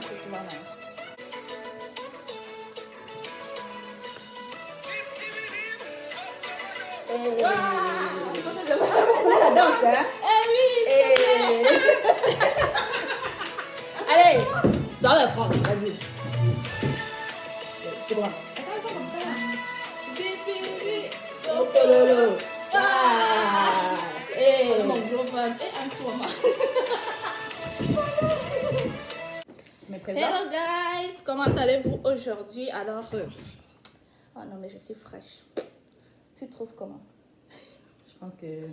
c'est souvent nice. Waouh! La danse, hein? Eh oui! Allez, tu vas la prendre, vas-y. C'est bon. Lolo. Ah! Mon gros fan. Et un petit moment. Tu me présentes? Hello guys! Comment allez-vous aujourd'hui? Alors, oh non, mais je suis fraîche. Tu te trouves comment? Je pense que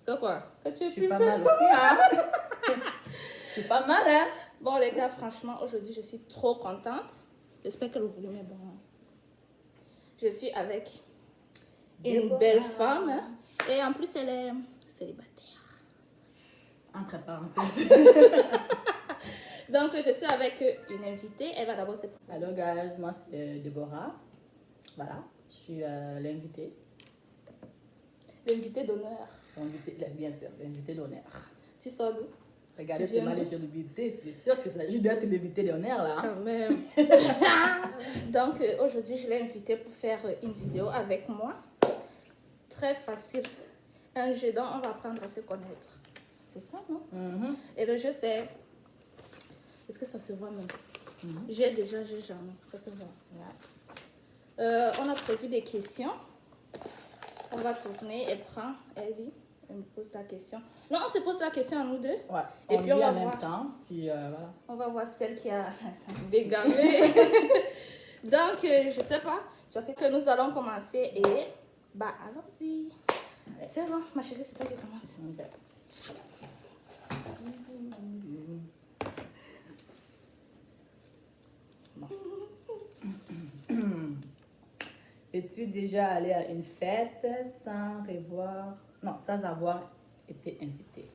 Que quoi? Que tu es je suis plus pas fraîche? mal aussi, hein? Je suis pas mal, hein? Bon, les gars, franchement, aujourd'hui, je suis trop contente. J'espère que le volume est bon. Je suis avec une Déborah. belle femme. Hein? Et en plus, elle est célibataire. Entre parenthèses. Donc, je suis avec une invitée. Elle va d'abord se présenter. Hello guys, moi c'est Déborah. Voilà, je suis l'invitée. L'invitée d'honneur. Bien sûr, l'invitée d'honneur. Tu sors d'où? Regardez, Tu c'est viens mal d'où? les jeux d'invité. Je suis sûre que je dois être l'invité d'honneur là. Hein? Quand même. Donc, aujourd'hui, je l'ai invitée pour faire une vidéo avec moi. Très facile. Un jeu dont on va apprendre à se connaître. C'est ça, non? Mhm. Et le jeu, c'est... Est-ce que ça se voit même? J'ai jamais. Ça se voit. On a prévu des questions. On va tourner et prendre. Elle lit. Elle me pose la question. Non, on se pose la question à nous deux. Ouais, Et on puis lit on va en même voir. temps. Puis voilà. On va voir celle qui a bégamé. Donc, je sais pas. Je crois que nous allons commencer et... Bah, allons-y. C'est bon, ma chérie, c'est toi qui commence. Ok. Bon. Es-tu déjà allé à une fête sans revoir, non, sans avoir été invité?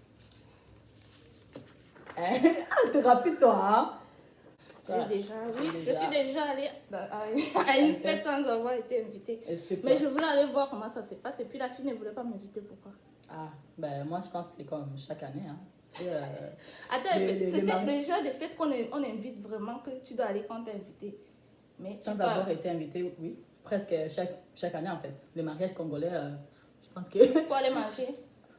Ah, t'es rapide toi, hein? Oui, je déjà. suis déjà allée à une fête sans avoir été invitée. Est-ce que Mais toi- je voulais aller voir comment ça se passe. Et puis la fille ne voulait pas m'inviter. Pourquoi? Ah, ben moi je pense que c'est comme chaque année, hein. Et, Attends, les c'était maris- déjà des fêtes qu'on on invite vraiment que tu dois aller quand t'es invité. Mais tu sans parles. avoir été invité, oui, presque chaque année en fait. Les mariages congolais, je pense que Pour aller manger.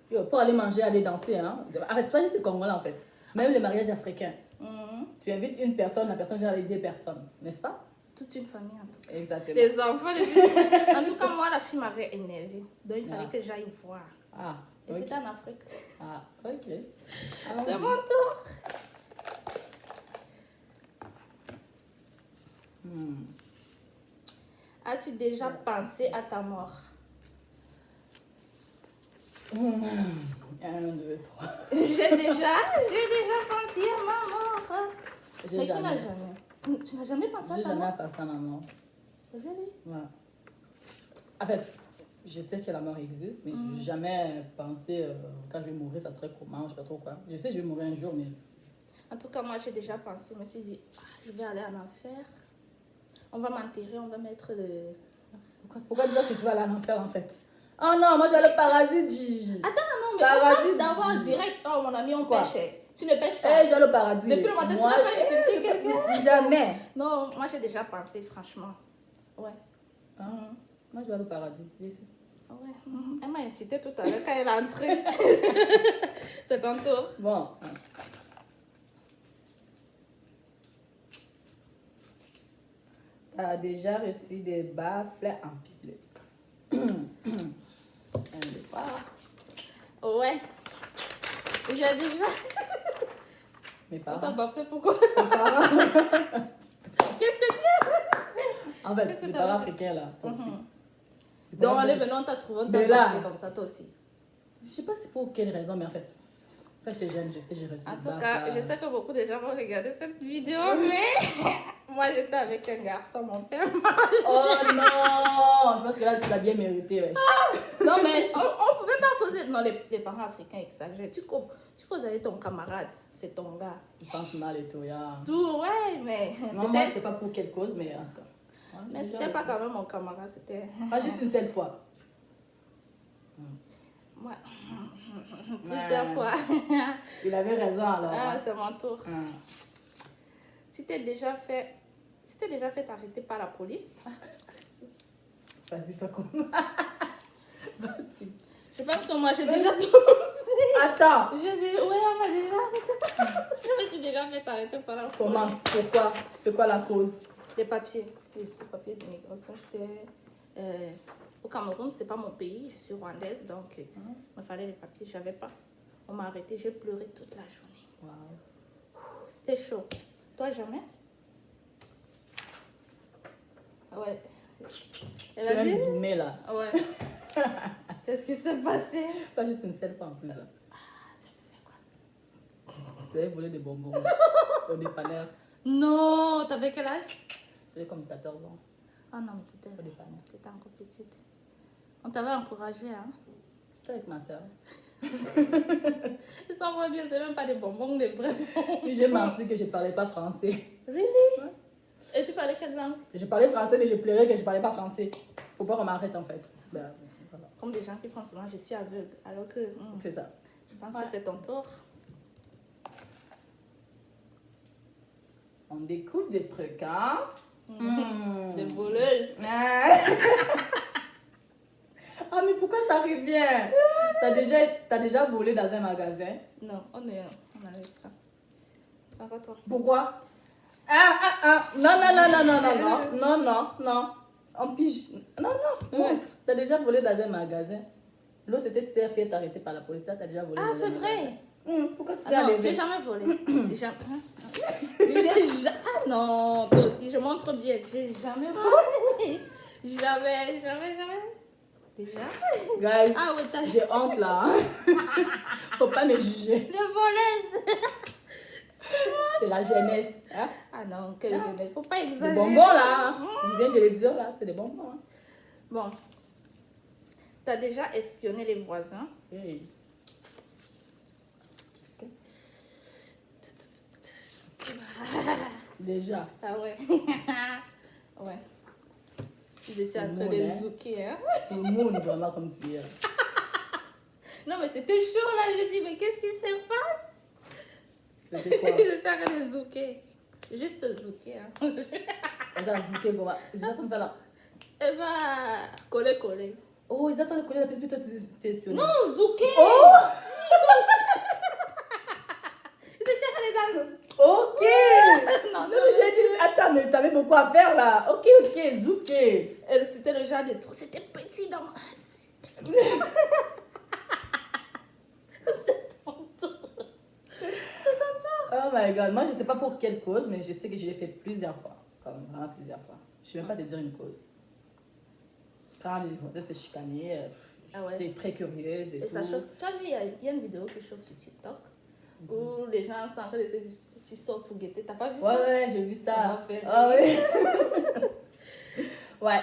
Yo, pour aller manger, aller danser, hein. Arrête, c'est pas juste les Congolais en fait. Même les mariages africains. Mhm. Tu invites une personne, la personne vient avec des personnes, n'est-ce pas? Toute une famille en tout cas. Exactement. Les enfants, les filles. En tout cas, moi, la fille m'avait énervée. Donc, il fallait Ah. que j'aille voir. Ah, Et ok. c'était en Afrique. Ah, ok. C'est mon tour. As-tu déjà pensé à ta mort? 1, 2, 3. J'ai déjà pensé à ma mort. J'ai Mais tu n'as jamais. jamais. Tu n'as jamais pensé à J'ai ta jamais mort? pensé à ma mort. Really? Ouais. En fait, je sais que la mort existe, mais je n'ai jamais pensé quand je vais mourir, ça serait comment, je sais pas trop quoi. Je sais que je vais mourir un jour, mais. En tout cas, moi, j'ai déjà pensé. Je me suis dit, je vais aller en enfer. On va m'enterrer, on va mettre le... Pourquoi dire que tu vas aller en enfer en fait? Oh non, moi je vais aller au paradis, Gigi. Attends, non, mais Paradis, on passe d'avoir Gigi. direct. Oh, mon ami, on Quoi? pêche. Tu ne pêches Eh, pas. je vais aller au paradis. Depuis le matin, tu Moi, n'as pas insulté quelqu'un? Jamais. Non, moi, j'ai déjà pensé, franchement. Ouais. Hein? Moi je vais aller au paradis. Ici. Ouais. Elle m'a insulté tout à l'heure quand elle est entrée. C'est ton tour. Bon. Tu as déjà reçu des baffles en public. 1, 2, 3. Ouais. J'ai déjà... Mes T'as parents. pas fait pourquoi? Mes parents. Qu'est-ce que tu as? En fait, Qu'est-ce que les t'as parents fait? africains là. Mhm. Les Donc, parents allez, africains. maintenant, t'as trouvé Mais un là- porté comme ça, toi aussi. Je sais pas c'est pour quelle raison, mais en fait, quand j'étais jeune, je sais, j'ai reçu En des tout baffles, cas, là. je sais que beaucoup de gens vont regarder cette vidéo, mais moi, j'étais avec un garçon, mon père. Oh non! Je pense que là, tu l'as bien mérité, wesh. Non, mais on pouvait pas causer. Non, les parents africains exagèrent. Tu causes avec ton camarade, c'est ton gars. Ils pensent mal et tout, ya. Tout, ouais, mais Non, moi, je c'était. sais pas pour quelle cause, mais en tout cas. Ouais, Mais déjà c'était pas reçu. quand même mon camarade, c'était. Pas juste une seule fois. Ouais. Ouais. Plusieurs fois. Il avait raison alors. Ah, hein. c'est mon tour. Hum. Tu t'es déjà fait arrêter par la police? Vas-y, toi, commence. Vas-y. Je pense que moi, j'ai déjà tout. Attends. Ouais, on m'a déjà arrêté. Je me suis déjà fait arrêter par la police. Commence. Pourquoi? C'est quoi la cause? Les papiers. Les papiers d'immigration. Au Cameroun, c'est pas mon pays. Je suis rwandaise, donc il me fallait les papiers. Je n'avais pas. On m'a arrêté. J'ai pleuré toute la journée. Wow. C'était chaud. Toi, jamais? Ouais. Je vais même zoomer là. Ouais. Qu'est-ce qui s'est passé? Pas juste une seule fois en plus. Hein. Tu avais fait quoi? J'avais volé des bonbons au dépanneur. Non, t'avais quel âge? J'avais comme 14 ans Ah non, mais au dépanneur. t'étais encore petite. On t'avait encouragé, hein? C'était avec ma soeur. Ils sont bien, c'est même pas des bonbons, des vrais bonbons. Puis j'ai menti que je parlais pas français. Really? Ouais. Et tu parlais quelle langue? Je parlais français, mais je pleurais que je parlais pas français. Faut pas qu'on m'arrête en fait. Ben, voilà. Comme des gens qui font souvent, je suis aveugle. Alors que C'est ça. je pense que c'est ton tour. On découvre des trucs, hein? Des voleuses. Ah, mais pourquoi ça revient? T'as déjà volé dans un magasin? Non, on enlève ça. Ça va toi? Pourquoi? Non. En pige. Non. Ouais. T'as déjà volé dans un magasin. L'autre était fait arrêter par la police. T'as déjà volé Ah, dans un c'est magasin. vrai? Pourquoi tu t'es Ah non, enlevé? j'ai jamais volé. Ah non, toi aussi, je montre bien. J'ai jamais volé. Jamais. Déjà? Guys, Ah ouais, t'as j'ai honte là. Hein. Faut pas me juger. les voleuses. C'est la jeunesse. Hein? Ah non, quelle jeunesse. Faut pas Des exagérer. bonbons là. Hein. Je viens de le dire là. C'est des bonbons. Hein. Bon. T'as déjà espionné les voisins? Hey. Déjà. Ah ouais. Ouais. Ils étaient en train Moon, de hein. zouker, hein. Tout le monde vraiment comme tu es. Non, mais c'était chaud là. Je dis, mais qu'est-ce qui se passe? C'était quoi? Ils étaient en train de zouker. Juste zouker, hein. Regarde, Zouké, comment? Ils attendent de faire là. Eh ben, coller. Oh, ils attendent de coller la pièce, puis toi, tu t'es espionné. Non, zouker. Oh! Ils étaient en train de... Ok! Non, Non, mais j'ai dit, attends, mais t'avais beaucoup à faire là. Ok, Zouké. C'était le genre de truc. C'était petit dans ma... C'est ton tour. Oh my god, moi je sais pas pour quelle cause, mais je sais que je l'ai fait plusieurs fois. Comme vraiment plusieurs fois. Je ne sais même pas te dire une cause. Quand les gens se chicanaient, Ah ouais. j'étais très curieuse et Et tout. ça chauffe. Tu as vu, il y a une vidéo qui chauffe sur TikTok où les gens sont en train de se disputer. Tu sors pour guetter. T'as pas vu ça? Ouais, j'ai vu Ça ça. m'a fait Ah ouais. Ouais.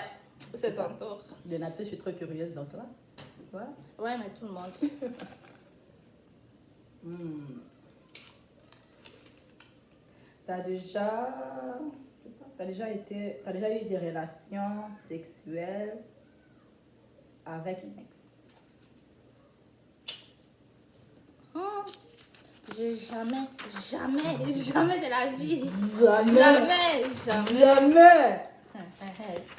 C'est ton tour. De nature, je suis trop curieuse, donc là. Voilà. Ouais, mais tout le monde. T'as déjà eu des relations sexuelles avec une ex? J'ai jamais de la vie. Jamais.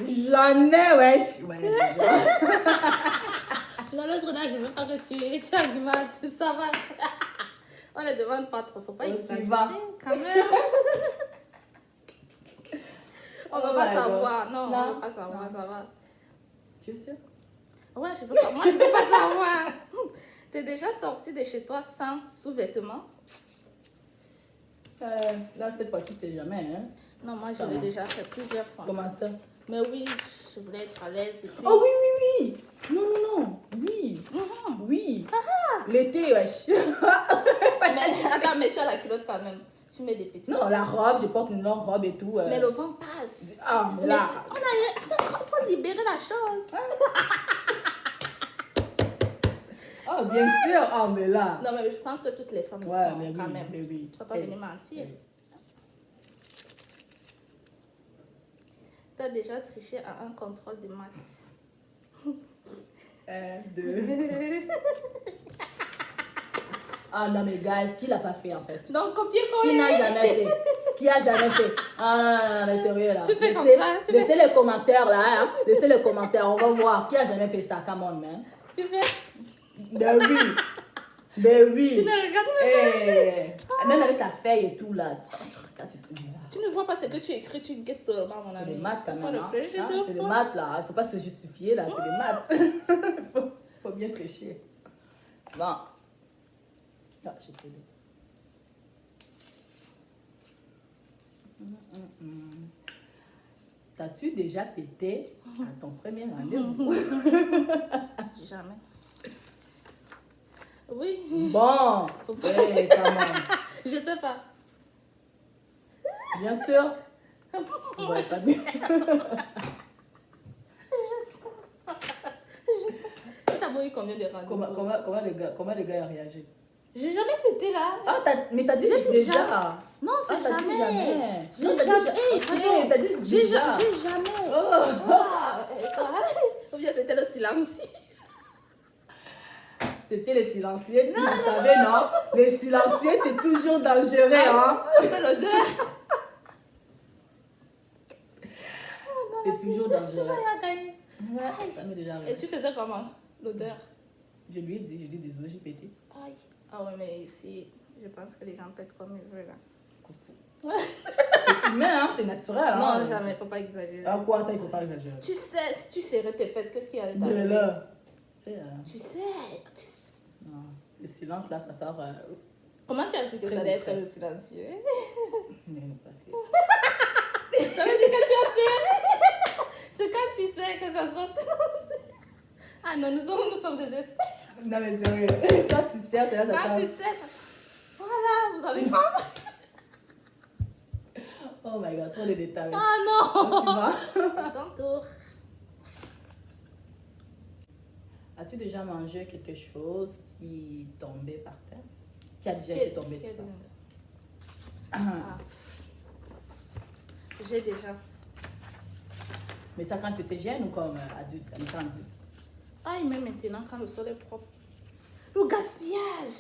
Jamais, wesh. Ouais, déjà. Non, l'autre là, je veux pas que tu as du mal. Ça va. On ne demande pas trop. Faut pas On exagérer s'y va. quand même. On va Oh pas my savoir. God. Non, on Non, va pas savoir. non. Ça va. Tu es sûre? Ouais, je veux pas. Moi, je veux pas savoir. T'es déjà sortie de chez toi sans sous-vêtements? Là, cette fois-ci, c'est jamais, hein? Non, moi, je Ça l'ai va. déjà fait plusieurs fois. Comment ça? Mais oui, je voulais être à l'aise. Et puis... Oh oui! Non. Oui. Oui. L'été, wesh. Mais attends, mais tu as la culotte quand même. Tu mets des petits. Non, la robe, je porte une longue robe et tout. Mais le vent passe. Ah, mais Mais là. il faut libérer la chose. Oh, bien sûr. Ah, mais là. Non, mais je pense que toutes les femmes le Ouais, font mais quand oui, même. mais oui. Tu vas pas venir mentir. Oui. Tu as déjà triché à un contrôle de maths. 1, 2. Ah non, mais guys, qui l'a pas fait en fait? Donc, Qui copier-coller. n'a jamais fait? Qui a jamais fait? Ah non, non, non, mais sérieux là. Tu fais comme Laissez- ça, tu Laissez les commentaires là, hein. Laissez les commentaires, on va voir. Qui a jamais fait ça? Come on, man. Tu fais. Ben oui. Ben oui. Tu ne regardes même pas. Même avec ta feuille et tout là. Quand tu tournes là. Tu ne vois pas ce que tu écris, tu guettes seulement, mon C'est ami. des maths quand C'est même. pas le Hein. frais, Hein, deux c'est des fois. maths là. Il faut pas se justifier là. C'est des maths. faut bien tricher. Bon. Ah, j'ai fait deux. T'as-tu déjà pété à ton premier rendez-vous? Jamais. Oui. Bon. Faut pas- Hey, come on. Je sais pas. Bien sûr. Ouais, pas bien. Tu as eu combien de rendez-vous? Comment les gars ont réagi? J'ai jamais pété là. Ah, mais t'as dit J'ai déjà. Non, c'est Ah, t'as dit jamais. J'ai Non, t'as dit jamais. ja- ok, Pardon. t'as dit J'ai déjà. jamais. Oh. Ah, ou bien c'était le silence. C'était les silencieux. Vous savez, non? Les silencieux, c'est toujours dangereux, hein? C'était l'odeur. C'est toujours Tu dangereux. vas gagner. Ouais, ça m'est déjà Et arrivé. tu faisais comment? L'odeur. Je lui ai dit, désolé, j'ai pété. Aïe. Ah ouais, mais ici, je pense que les gens pètent comme ils veulent là. C'est humain, hein? C'est naturel, hein? Non, jamais, faut pas exagérer. Ah, quoi, ça, il faut pas exagérer. Tu sais, si tu serrais tes fêtes, qu'est-ce qui allait Mais t'arriver? là, tu sais, Tu sais. non, le silence, là, ça sort. Comment tu as su que Très ça allait être discret. le silencieux? Mais parce que. Ça veut dire que tu as serré. C'est quand tu sais que ça sort silencieux. Ah non, nous sommes des experts. Non, mais sérieux. Quand tu sers, c'est là, ça Quand sort. tu sais, voilà, vous avez compris. Oh my god, trop de détails. Ah non. Suivant. Ton tour. As-tu déjà mangé quelque chose qui tombait par terre? Qui a déjà été tombé par terre? Ah. J'ai déjà. Mais ça, quand tu étais jeune ou comme adulte, en étant adulte? Ah, et même maintenant, quand le sol est propre. Le gaspillage.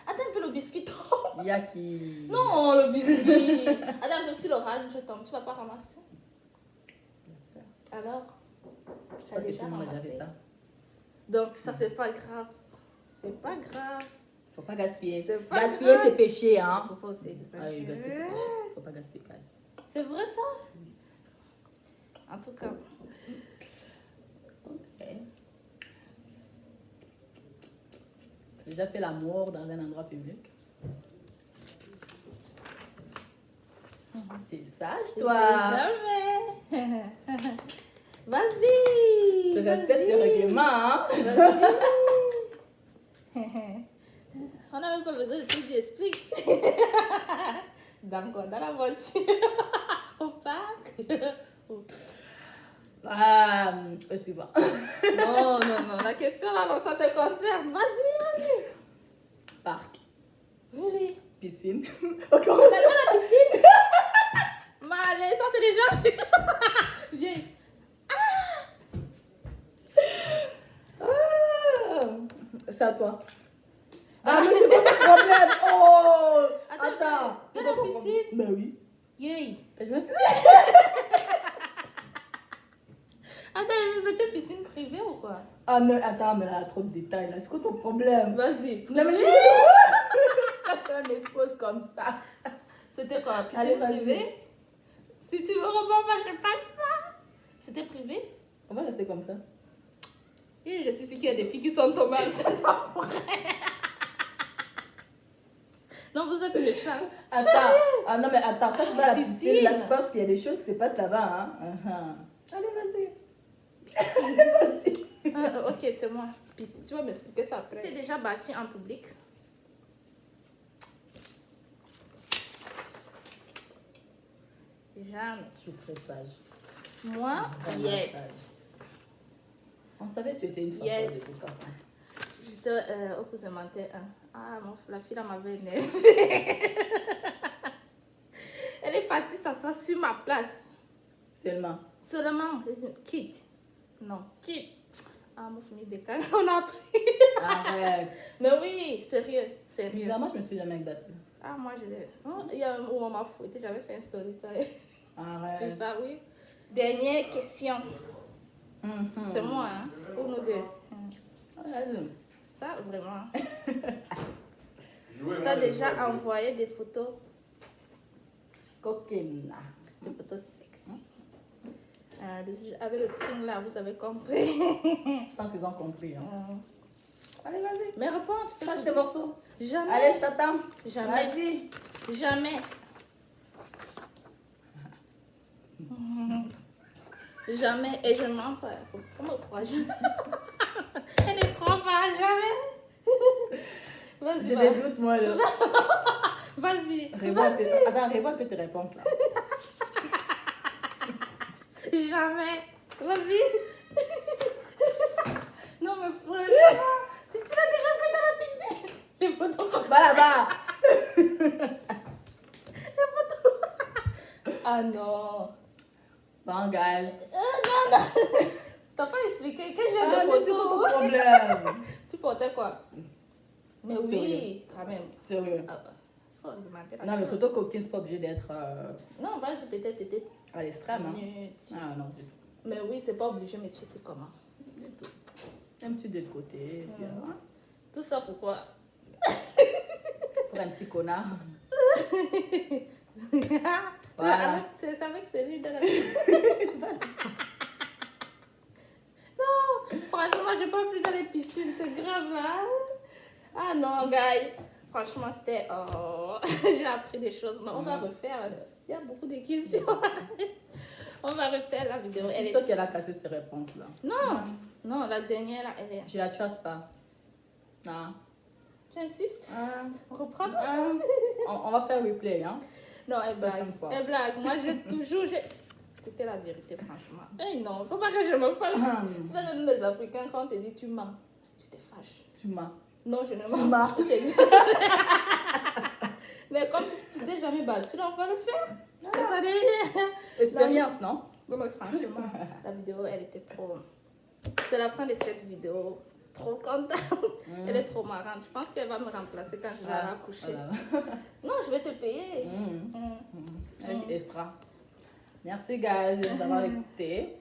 Attends un peu, le biscuit tombe. Il y a qui. Non, le biscuit. Attends un peu, si l'orage tombe, tu vas pas ramasser. Alors, Je tu as pense que déjà tout le monde a déjà ramassé. fait ça. Donc, ça, c'est pas grave. C'est pas grave. Faut pas gaspiller. C'est pas Gaspiller, grave. c'est péché, hein? Faut pas aussi Ah oui, gaspiller, c'est exagérer. péché. Faut pas gaspiller, guys. C'est vrai ça? En tout cas, Ok. T'as déjà fait l'amour dans un endroit public? T'es sage, toi! jamais. Vas-y. Tu respectes vas-y. tes règlements, hein? Vas-y. On n'a même pas besoin de tout explique. Dans quoi? Dans la voiture. Au parc. Ah, le suivant. Non, non, non. La question là, non, ça te concerne. Vas-y. Parc, Vas-y. piscine. T'as dans la piscine? Mais allez, ça c'est déjà. Viens ici. Ah, c'est à toi. Ah, mais c'est pas ton problème. Oh, attends. C'est C'est dans pas la ton piscine? problème. Ben oui. Yay. T'as jamais fait Attends, mais c'était piscine privée ou quoi? Ah non, attends, mais là, trop de détails là. C'est quoi ton problème? Vas-y. Non, mais quand tu m'exposes comme ça. C'était quoi? Piscine Allez, vas-y. privée? Si tu me réponds pas, je passe pas. C'était privé? On va rester comme ça. Et je suis sûre qu'il y a des filles qui sont tombées enceintes après. Non, vous êtes méchants. Attends, ah non mais attends, quand tu vas à la piscine, Piscine. là tu penses qu'il y a des choses qui se passent là-bas, hein? Allez, vas-y. Allez, vas-y. Ah, ok, c'est moi. Puis tu vas m'expliquer ça après. Tu t'es déjà bâti en public? Jamais. Je suis très sage. Moi, Vraiment yes. sage. On savait que tu étais une femme Yes. de toute façon. J'étais au cousin mentait. Ah, la fille là m'avait énervée. Elle est partie s'asseoir sur ma place. Seulement. Seulement, j'ai dit, quitte. Non, quitte. Ah, mon famille des cas, on a appris. Arrête. Mais oui, sérieux, sérieux. Bizarrement, je me suis jamais battue. Ah, moi, je l'ai. Oh, il y a un moment, on m'a fouetté, j'avais fait un story time. Arrête. C'est ça, oui. Dernière question. C'est moi, hein, pour nous deux. Vas-y. Ça, vraiment. T'as déjà envoyé des photos, Coquine. des photos sexy. Avec le string là, vous avez compris. Je pense qu'ils ont compris. Hein. Allez, vas-y. Mais réponds, tu peux Lâche tes morceaux. Jamais. Allez, je t'attends. Jamais. Vas-y. Jamais. Jamais. Et je mens pas. Faut me croire. Elle ne croit pas. Jamais. Vas-y. J'ai va. des doutes, moi, là. Vas-y. Attends, réponds un peu tes réponses, là. Jamais. Vas-y. Non, mais frère. Si tu l'as déjà fait dans la piscine. Les photos. Va là-bas. Ah non. Bon, guys. Non. T'as pas expliqué quel genre Ah, de mais c'est pas ton photo. problème. Tu portais quoi? Mais oui, Sérieux. quand même. Sérieux. Ah, faut augmenter la Non, mais chose. photo coquine, c'est pas obligé d'être Non, vas-y, peut-être t'étais à l'extrême. Hein. minutes. Ah, non, du tout. Mais oui, c'est pas obligé, mais tu étais comment? Du tout. Un petit de côté. Puis, Tout ça pourquoi? pour un petit connard. Voilà. C'est avec celui de la Non, franchement, j'ai pas pris dans les piscines, c'est grave là. Ah non, guys. Franchement, c'était. Oh, j'ai appris des choses, mais on va refaire. Il y a beaucoup de questions. On va refaire la vidéo. C'est ça qu'elle a cassé ses réponses là. Non, la dernière là, elle est. Je la trace pas. Non. Tu insistes? On reprend? On va faire replay, hein. Non, elle blague. Prochaine fois. Elle blague. Moi, C'était la vérité, franchement. Eh non, faut pas que je me fasse. Ça, nous, les Africains, quand on te dit tu mens, tu te fâches. Tu m'as. Non, je ne Tu mens m'as. pas. Mais comme tu t'es jamais battu, là, on va le faire. Et ça devient. Expérience, non? Non, mais franchement, la vidéo, elle était trop. C'est la fin de cette vidéo. Trop contente. Elle est trop marrante. Je pense qu'elle va me remplacer quand je vais la coucher. Non, je vais te payer. Avec extra. Merci, guys, de nous avoir écoutés.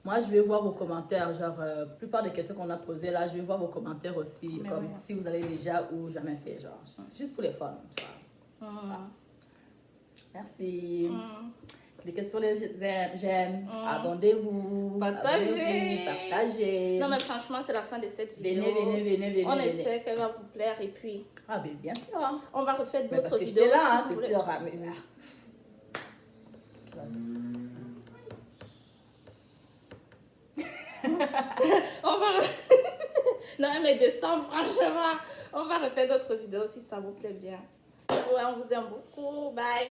Moi, je vais voir vos commentaires. Genre, la plupart des questions qu'on a posées là, je vais voir vos commentaires aussi. Mais comme ouais. si vous avez déjà ou jamais fait. Genre, juste pour les fun. Tu vois. Merci. Des questions, j'aime. Abonnez-vous. Partagez. Partagez. Non, mais franchement, c'est la fin de cette vidéo. Venez. On espère qu'elle va vous plaire et puis Ah, ben, bien sûr. Hein. on va refaire Mais d'autres parce que vidéos. j'étais là, hein, si vous c'est voulez. sûr. Hein, mais... On va Non, mais descends, franchement. On va refaire d'autres vidéos si ça vous plaît bien. Ouais, on vous aime beaucoup. Bye.